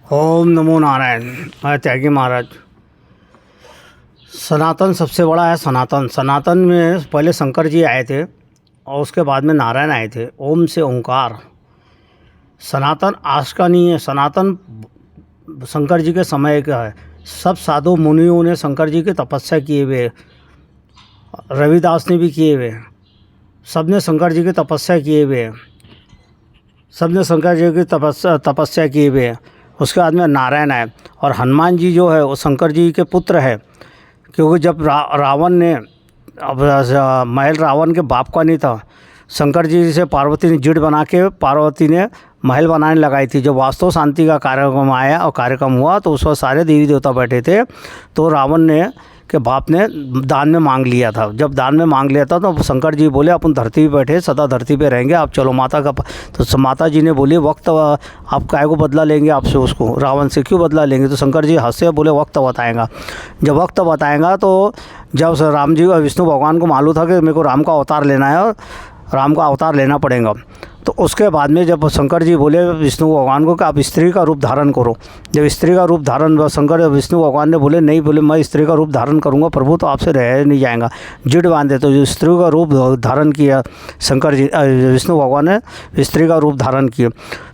ओम नमो नारायण। मैं त्यागी महाराज। सनातन सबसे बड़ा है। सनातन में पहले शंकर जी आए थे और उसके बाद में नारायण आए थे। ओम से ओंकार। सनातन आज का नहीं है, सनातन शंकर जी के समय का है। सब साधु मुनियों ने शंकर जी की तपस्या किए हुए, रविदास ने भी किए हुए, सब ने शंकर जी की तपस्या किए हुए, सब ने शंकर जी की तपस्या किए हुए। उसके बाद में नारायण आए और हनुमान जी जो है वो शंकर जी के पुत्र है। क्योंकि जब रावण ने महल रावण के बाप का नहीं था, शंकर जी से पार्वती ने जिड बना के पार्वती ने महल बनाने लगाई थी। जब वास्तव शांति का कार्यक्रम आया और कार्यक्रम हुआ तो उस वक्त सारे देवी देवता बैठे थे, तो रावण ने के बाप ने दान में मांग लिया था। जब दान में मांग लिया था तो शंकर जी बोले अपन धरती पे बैठे, सदा धरती पे रहेंगे, आप चलो माता का। तो माता जी ने बोली वक्त आप काय को बदला लेंगे आपसे, उसको रावण से क्यों बदला लेंगे। तो शंकर जी हंसे, बोले वक्त बताएगा। जब वक्त बताएगा तो जब राम जी और विष्णु भगवान को मालूम था कि मेरे को राम का अवतार लेना है और राम का अवतार लेना पड़ेगा, तो उसके बाद में जब शंकर जी बोले विष्णु भगवान को कि आप स्त्री का रूप धारण करो। जब स्त्री का रूप धारण शंकर विष्णु भगवान ने बोले नहीं, बोले मैं स्त्री का रूप धारण करूंगा प्रभु, तो आपसे रह नहीं जाएगा, जिड बांधे। तो जो स्त्री का रूप धारण किया शंकर जी, विष्णु भगवान ने स्त्री का रूप धारण किया।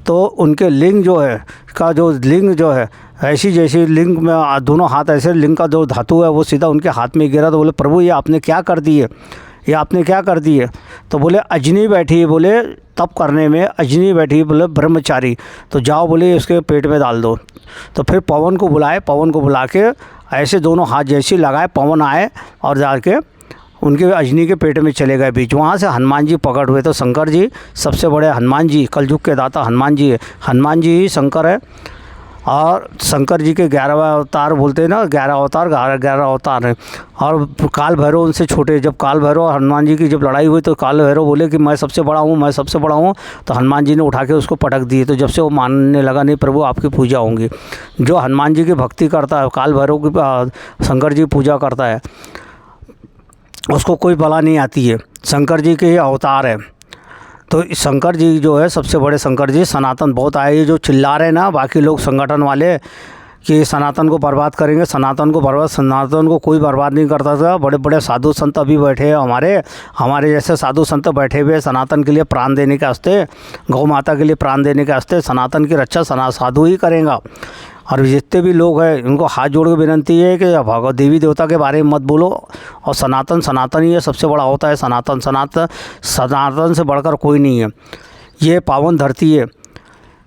तो उनके लिंग जो है का जो लिंग जो है ऐसी जैसी लिंग में दोनों हाथ ऐसे, लिंग का जो धातु है वो सीधा उनके हाथ में गिरा। तो बोले प्रभु ये आपने क्या कर दिए, ये आपने क्या कर दिए। तो बोले अजनी बैठी है, बोले तप करने में अजनी बैठी है, बोले ब्रह्मचारी, तो जाओ बोले उसके पेट में डाल दो। तो फिर पवन को बुलाए, पवन को बुला के ऐसे दोनों हाथ जैसे लगाए, पवन आए और जाके उनके अजनी के पेट में चले गए बीच। वहाँ से हनुमान जी प्रकट हुए। तो शंकर जी सबसे बड़े, हनुमान जी कलयुग के दाता हनुमान जी है। हनुमान जी ही शंकर है और शंकर जी के 11वां अवतार बोलते हैं ना, 11 अवतार हैं। और काल भैरव उनसे छोटे। जब काल भैरव और हनुमान जी की जब लड़ाई हुई तो काल भैरव बोले कि मैं सबसे बड़ा हूँ, मैं सबसे बड़ा हूँ। तो हनुमान जी ने उठा के उसको पटक दिए। तो जब से वो मानने लगा नहीं प्रभु आपकी पूजा होंगी। जो हनुमान जी की भक्ति करता है, काल भैरव की शंकर जी पूजा करता है, उसको कोई बला नहीं आती है। शंकर जी के अवतार है। तो शंकर जी जो है सबसे बड़े शंकर जी सनातन बहुत आए। ये जो चिल्ला रहे ना बाकी लोग संगठन वाले कि सनातन को बर्बाद करेंगे, सनातन को कोई बर्बाद नहीं करता था। बड़े बड़े साधु संत अभी बैठे हैं, हमारे जैसे साधु संत बैठे हुए सनातन के लिए प्राण देने के वास्ते, गौ माता के लिए प्राण देने के वास्ते। सनातन की रक्षा साधु ही करेगा। और जितने भी लोग हैं उनको हाथ जोड़ के विनती है कि भगवत देवी देवता के बारे में मत बोलो, और सनातन ही है, सबसे बड़ा होता है सनातन से बढ़कर कोई नहीं है। ये पावन धरती है।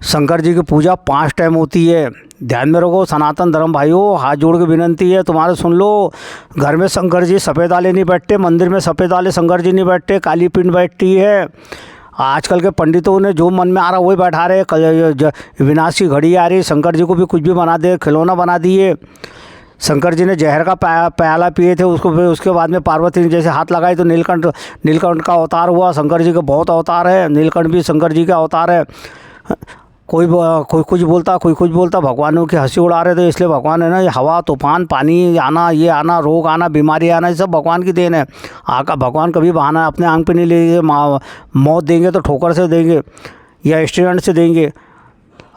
शंकर जी की पूजा 5 टाइम होती है। ध्यान में रखो सनातन धर्म भाइयों, हाथ जोड़ के विनती है तुम्हारे, सुन लो। घर में शंकर जी सफ़ेद वाले नहीं बैठते, मंदिर में सफ़ेद वाले शंकर जी नहीं बैठते, काली पिंड बैठती है। आजकल के पंडितों ने जो मन में आ रहा वही बैठा रहे। विनाश की घड़ी आ रही, शंकर जी को भी कुछ भी बना दे, खिलौना बना दिए। शंकर जी ने जहर का प्याला पिए थे, उसके बाद में पार्वती ने जैसे हाथ लगाई तो नीलकंठ का अवतार हुआ। शंकर जी का बहुत अवतार है, नीलकंठ भी शंकर जी का अवतार है। कोई कुछ बोलता, कोई कुछ बोलता, भगवानों की हंसी उड़ा रहे थे। इसलिए भगवान है ना, ये हवा तूफान पानी आना, ये आना, रोग आना, बीमारी आना, ये सब भगवान की देन है। भगवान कभी बहाना अपने आंख पे नहीं लेंगे। मौत देंगे तो ठोकर से देंगे या एक्सीडेंट से देंगे।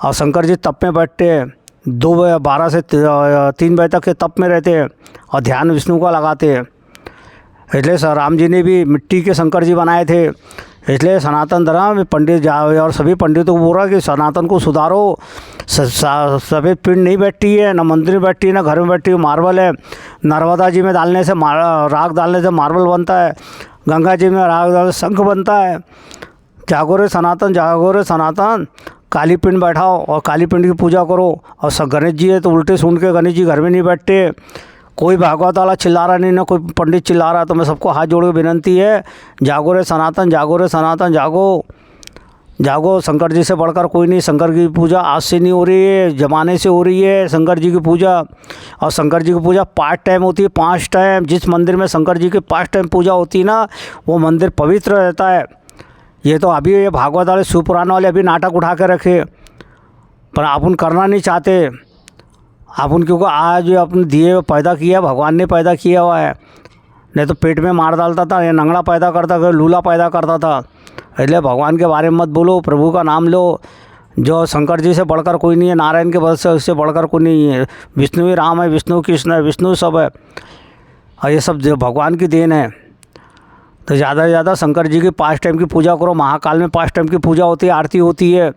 और शंकर जी तप में बैठते हैं, 12 से 3 बजे तक के तप में रहते हैं और ध्यान विष्णु का लगाते हैं। इसलिए राम जी ने भी मिट्टी के शंकर जी बनाए थे। इसलिए सनातन धर्म पंडित जाओ और सभी पंडितों को बोल रहा कि सनातन को सुधारो। सफ़ेद पिंड नहीं बैठती है, ना मंदिर में बैठती है, ना घर में बैठती है, मार्बल है। नर्मदा जी में डालने से राख डालने से मार्बल बनता है, गंगा जी में राख डालने से शंख बनता है। जागो रे सनातन, जागो रे सनातन। काली पिंड बैठाओ और काली पिंड की पूजा करो। और गणेश जी है तो उल्टे सुन के गणेश जी घर में नहीं बैठते। कोई भागवत वाला चिल्ला रहा नहीं, ना कोई पंडित चिल्ला रहा। तो मैं सबको हाथ जोड़ के विनती है, जागो रे सनातन, जागो रे सनातन, जागो जागो। शंकर जी से बढ़कर कोई नहीं। शंकर की पूजा आज से नहीं हो रही है, ज़माने से हो रही है शंकर जी की पूजा। और शंकर जी की पूजा 5 टाइम होती है, 5 टाइम। जिस मंदिर में शंकर जी की 5 टाइम पूजा होती है ना, वो मंदिर पवित्र रहता है। ये तो अभी ये भागवत वाले शिवपुराण वाले अभी नाटक उठा के रखे, पर अपन करना नहीं चाहते। अपन क्योंकि आज अपन दिए पैदा किया, भगवान ने पैदा किया हुआ है। नहीं तो पेट में मार डालता था, या नंगड़ा पैदा करता था, लूला पैदा करता था। इसलिए भगवान के बारे में मत बोलो, प्रभु का नाम लो। जो शंकर जी से बढ़कर कोई नहीं है, नारायण के वध से उससे बढ़कर कोई नहीं है, विष्णु ही राम है, विष्णु कृष्ण है, विष्णु सब है, और ये सब जो भगवान की देन है। तो ज़्यादा से ज़्यादा शंकर जी की 5 टाइम की पूजा करो। महाकाल में 5 टाइम की पूजा होती है, आरती होती है।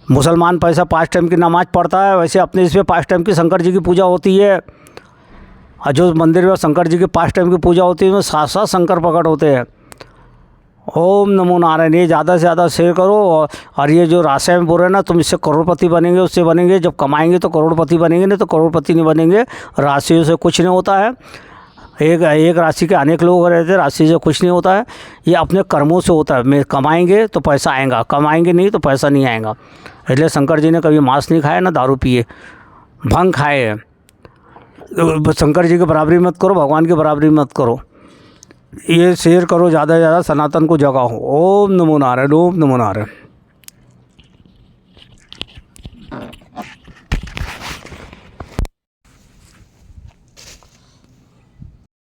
मुसलमान पैसा 5 टाइम की नमाज़ पढ़ता है, वैसे अपने इसमें 5 टाइम की शंकर जी की पूजा होती है। और जो मंदिर में शंकर जी की 5 टाइम की पूजा होती है, उसमें 7-7 शंकर प्रकट होते हैं। ओम नमो नारायण, ये ज़्यादा से ज़्यादा शेयर करो। और ये जो राशि में बोल रहे हैं ना, तुम इससे करोड़पति बनेंगे, उससे बनेंगे, जब कमाएंगे तो करोड़पति बनेंगे, नहीं तो करोड़पति नहीं बनेंगे। राशियों से कुछ नहीं होता है। एक राशि के अनेक लोग रहते हैं, राशि से कुछ नहीं होता है। ये अपने कर्मों से होता है। मैं कमाएंगे तो पैसा आएगा, कमाएंगे नहीं तो पैसा नहीं आएगा। इसलिए शंकर जी ने कभी मांस नहीं खाया, ना दारू पिए, भंग खाए है। तो शंकर जी की बराबरी मत करो, भगवान की बराबरी मत करो। ये शेयर करो, ज़्यादा से ज़्यादा सनातन को जगाओ। ओम नमो नारायण, ओम नमो नारायण।